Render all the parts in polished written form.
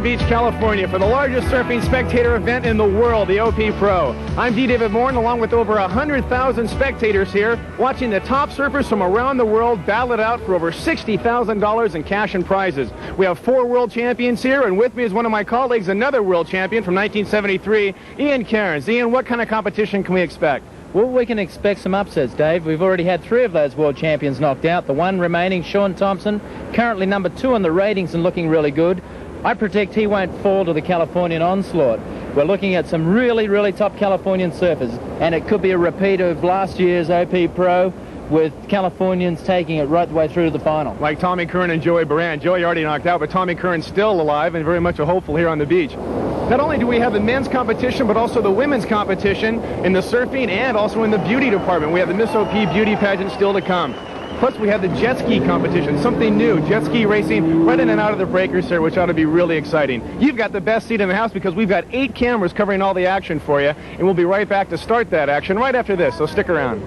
Beach, California for the largest surfing spectator event in the world, the OP Pro. I'm D.Davi Morin along with over 100,000 spectators here watching the top surfers from around the world battle it out for over $60,000 in cash and prizes. We have 4 world champions here, and with me is one of my colleagues, another world champion from 1973, Ian Cairns. Ian, what kind of competition can we expect? Well, we can expect some upsets, Dave. We've already had 3 of those world champions knocked out. The one remaining, Sean Thompson, currently number 2 in the ratings and looking really good. I predict he won't fall to the Californian onslaught. We're looking at some really, really top Californian surfers, and it could be a repeat of last year's OP Pro, with Californians taking it right the way through to the final. Like Tommy Curren and Joey Baran. Joey already knocked out, but Tommy Curren's still alive and very much a hopeful here on the beach. Not only do we have the men's competition, but also the women's competition in the surfing and also in the beauty department. We have the Miss OP beauty pageant still to come. Plus, we have the jet ski competition, something new, jet ski racing right in and out of the breakers here, which ought to be really exciting. You've got the best seat in the house because we've got 8 cameras covering all the action for you, and we'll be right back to start that action right after this, so stick around.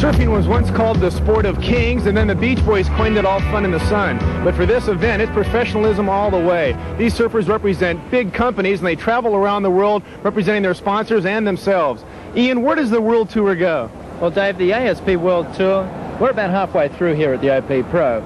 Surfing was once called the sport of kings, and then the Beach Boys coined it all fun in the sun. But for this event, it's professionalism all the way. These surfers represent big companies, and they travel around the world representing their sponsors and themselves. Ian, where does the World Tour go? Well, Dave, the ASP World Tour, we're about halfway through here at the OP Pro.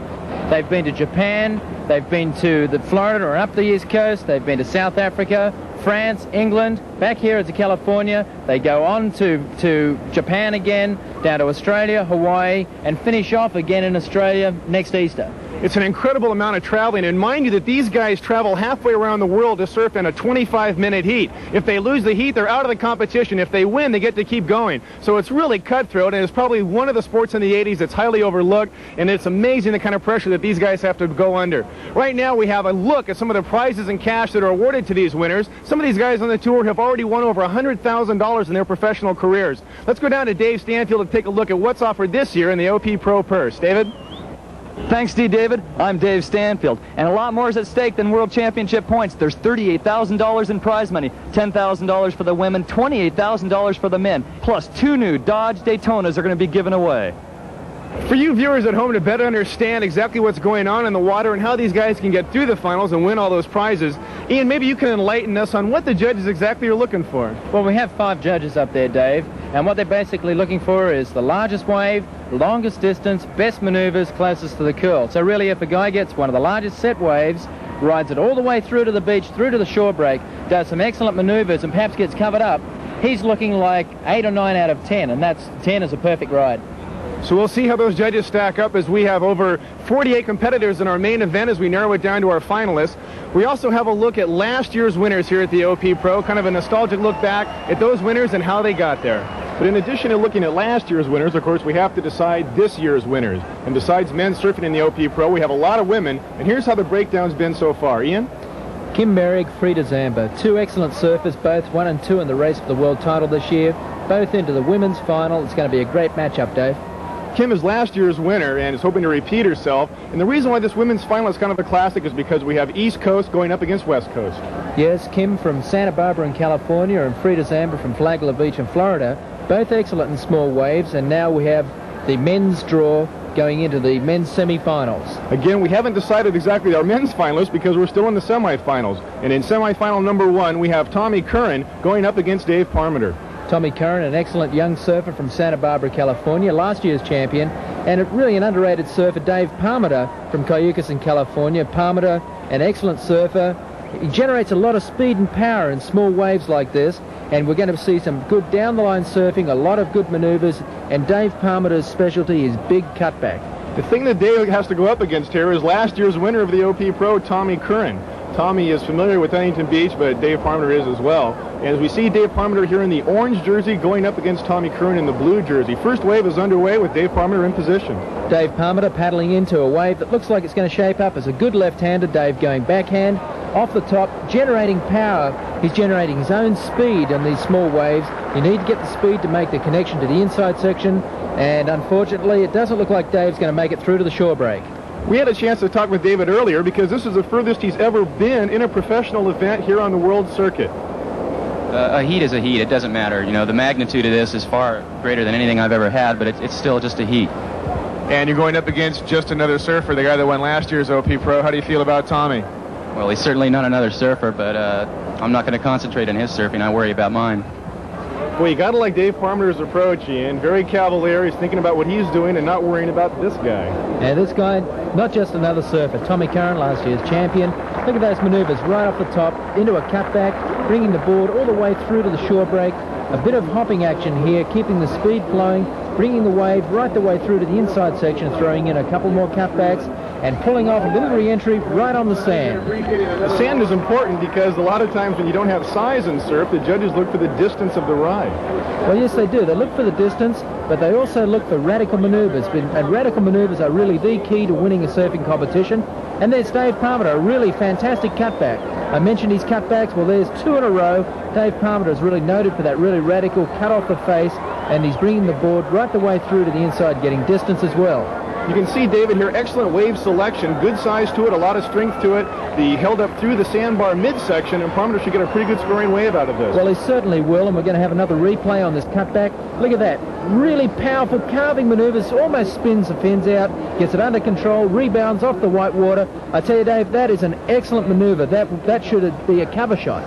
They've been to Japan, they've been to Florida or up the East Coast, they've been to South Africa, France, England, back here to California. They go on to Japan again, down to Australia, Hawaii, and finish off again in Australia next Easter. It's an incredible amount of traveling, and mind you that these guys travel halfway around the world to surf in a 25-minute heat. If they lose the heat, they're out of the competition. If they win, they get to keep going. So it's really cutthroat, and it's probably one of the sports in the 80s that's highly overlooked, and it's amazing the kind of pressure that these guys have to go under. Right now, we have a look at some of the prizes and cash that are awarded to these winners. Some of these guys on the tour have already won over $100,000 in their professional careers. Let's go down to Dave Stanfield to take a look at what's offered this year in the OP Pro purse. David? Thanks, D.David. I'm Dave Stanfield, and a lot more is at stake than World Championship points. There's $38,000 in prize money, $10,000 for the women, $28,000 for the men, plus 2 new Dodge Daytonas are going to be given away. For you viewers at home to better understand exactly what's going on in the water and how these guys can get through the finals and win all those prizes, Ian, maybe you can enlighten us on what the judges exactly are looking for. Well, we have 5 judges up there, Dave, and what they're basically looking for is the largest wave, longest distance, best maneuvers closest to the curl. So really, if a guy gets one of the largest set waves, rides it all the way through to the beach, through to the shore break, does some excellent maneuvers and perhaps gets covered up, he's looking like 8 or 9 out of 10, and that's 10 is a perfect ride. So we'll see how those judges stack up as we have over 48 competitors in our main event as we narrow it down to our finalists. We also have a look at last year's winners here at the OP Pro, kind of a nostalgic look back at those winners and how they got there. But in addition to looking at last year's winners, of course, we have to decide this year's winners. And besides men surfing in the OP Pro, we have a lot of women, and here's how the breakdown's been so far. Ian? Kim Wearig, Frieda Zamba, 2 excellent surfers, both 1 and 2 in the race for the world title this year, both into the women's final. It's going to be a great matchup, Dave. Kim is last year's winner and is hoping to repeat herself. And the reason why this women's final is kind of a classic is because we have East Coast going up against West Coast. Yes, Kim from Santa Barbara in California and Frieda Zamba from Flagler Beach in Florida, both excellent in small waves, and now we have the men's draw going into the men's semi-finals. Again, we haven't decided exactly our men's finalists because we're still in the semi-finals. And in semi-final number 1, we have Tommy Curren going up against Dave Parmenter. Tommy Curren, an excellent young surfer from Santa Barbara, California, last year's champion, and really an underrated surfer, Dave Parmenter from Cayucos in California. Parmenter, an excellent surfer. He generates a lot of speed and power in small waves like this, and we're going to see some good down-the-line surfing, a lot of good maneuvers, and Dave Parmenter's specialty is big cutback. The thing that Dave has to go up against here is last year's winner of the OP Pro, Tommy Curren. Tommy is familiar with Huntington Beach, but Dave Parmenter is as well. And as we see Dave Parmenter here in the orange jersey going up against Tommy Curren in the blue jersey. First wave is underway with Dave Parmenter in position. Dave Parmenter paddling into a wave that looks like it's going to shape up as a good left-hander. Dave going backhand. off the top, generating power. He's generating his own speed on these small waves. You need to get the speed to make the connection to the inside section, and unfortunately it doesn't look like Dave's going to make it through to the shore break. We had a chance to talk with David earlier because this is the furthest he's ever been in a professional event here on the world circuit. A heat is a heat. It doesn't matter. You know, the magnitude of this is far greater than anything I've ever had, but it's still just a heat. And you're going up against just another surfer, the guy that won last year's OP Pro. How do you feel about Tommy? Well, he's certainly not another surfer, but I'm not going to concentrate on his surfing. I worry about mine. Well, you got to like Dave Parmenter's approach, Ian. Very cavalier. He's thinking about what he's doing and not worrying about this guy. And this guy, not just another surfer. Tommy Curren, last year's champion. Look at those maneuvers right off the top, into a cutback, bringing the board all the way through to the shore break. A bit of hopping action here, keeping the speed flowing, bringing the wave right the way through to the inside section, throwing in a couple more cutbacks, and pulling off a little re-entry right on the sand. The sand is important because a lot of times when you don't have size in surf, the judges look for the distance of the ride. Well, yes, they do. They look for the distance, but they also look for radical maneuvers. And radical maneuvers are really the key to winning a surfing competition. And there's Dave Parmenter, a really fantastic cutback. I mentioned his cutbacks. Well, there's two in a row. Dave Parmenter is really noted for that really radical cut off the face, and he's bringing the board right the way through to the inside, getting distance as well. You can see, David, here, excellent wave selection, good size to it, a lot of strength to it. The held up through the sandbar midsection, and Parmenter should get a pretty good scoring wave out of this. Well, he certainly will, and we're going to have another replay on this cutback. Look at that. Really powerful carving maneuvers, almost spins the fins out, gets it under control, rebounds off the white water. I tell you, Dave, that is an excellent maneuver. That should be a cover shot.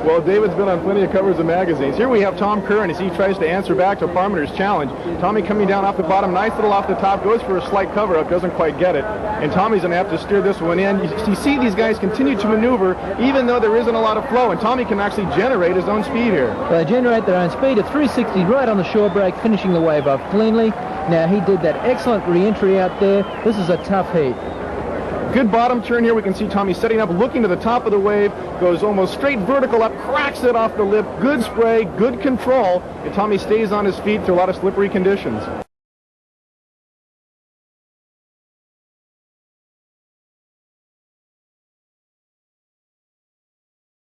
Well, David's been on plenty of covers of magazines. Here we have Tom Curren as he tries to answer back to Parmenter's challenge. Tommy coming down off the bottom, nice little off the top, goes for a slight cover-up, doesn't quite get it. And Tommy's going to have to steer this one in. You see these guys continue to maneuver even though there isn't a lot of flow, and Tommy can actually generate his own speed here. Well, they generate their own speed at 360 right on the shore break, finishing the wave off cleanly. Now, he did that excellent re-entry out there. This is a tough heat. Good bottom turn here. We can see Tommy setting up, looking to the top of the wave, goes almost straight vertical up, cracks it off the lip. Good spray, good control, and Tommy stays on his feet through a lot of slippery conditions.